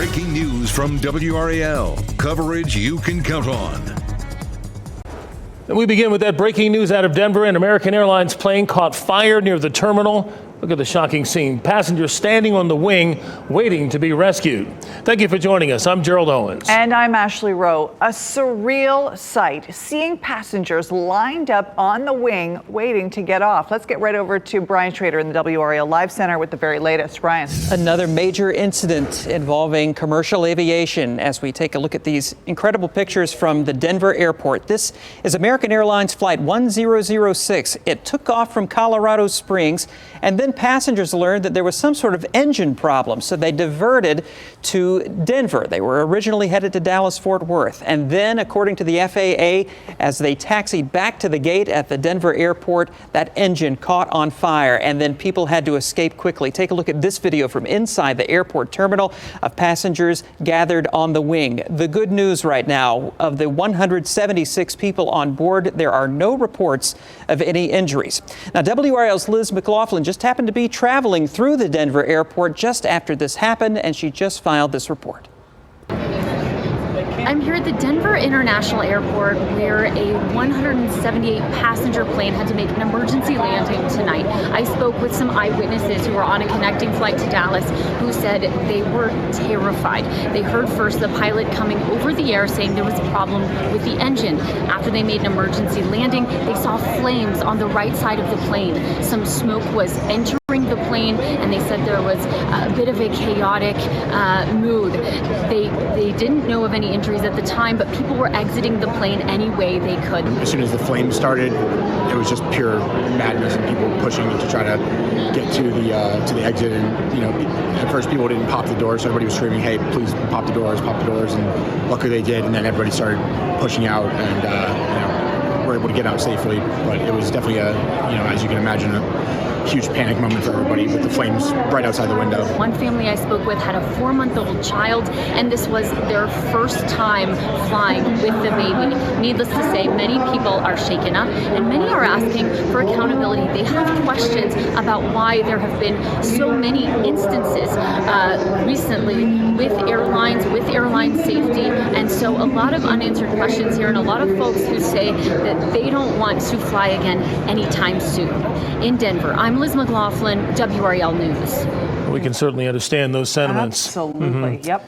Breaking news from WRAL. Coverage you can count on. And we begin with that breaking news out of Denver. An American Airlines plane caught fire near the terminal. Look at the shocking scene. Passengers standing on the wing waiting to be rescued. Thank you for joining us. I'm Gerald Owens. And I'm Ashley Rowe. A surreal sight, seeing passengers lined up on the wing waiting to get off. Let's get right over to Brian Schrader in the WRAL Live Center with the very latest. Brian. Another major incident involving commercial aviation as we take a look at these incredible pictures from the Denver airport. This is American Airlines Flight 1006. It took off from Colorado Springs, and then passengers learned that there was some sort of engine problem, so they diverted to Denver. They were originally headed to Dallas-Fort Worth. And then, according to the FAA, as they taxied back to the gate at the Denver airport, that engine caught on fire, and then people had to escape quickly. Take a look at this video from inside the airport terminal of passengers gathered on the wing. The good news right now, of the 176 people on board, there are no reports of any injuries. Now, WRAL's Liz McLaughlin just happened to be traveling through the Denver airport just after this happened, and she just filed this report. I'm here at the Denver International Airport, where a 178 passenger plane had to make an emergency landing tonight. I spoke with some eyewitnesses who were on a connecting flight to Dallas who said they were terrified. They heard first the pilot coming over the air saying there was a problem with the engine. After they made an emergency landing, they saw flames on the right side of the plane. Some smoke was entering the plane, and they said there was a bit of a chaotic mood. They didn't know of any injuries at the time, but people were exiting the plane any way they could. As soon as the flames started, it was just pure madness and people pushing to try to get to the exit. And at first people didn't pop the doors, so everybody was screaming, "Hey, please pop the doors, pop the doors!" And luckily they did. And then everybody started pushing out, and we're able to get out safely. But it was definitely as you can imagine, a huge panic moment for everybody with the flames right outside the window. One family I spoke with had a 4-month-old child, and this was their first time flying with the baby. Needless to say, many people are shaken up, and many are asking for accountability. They have questions about why there have been so many instances recently with airlines, with airline safety, and so a lot of unanswered questions here, and a lot of folks who say that they don't want to fly again anytime soon. In Denver, I'm Liz McLaughlin, WRAL News. We can certainly understand those sentiments. Absolutely. Yep.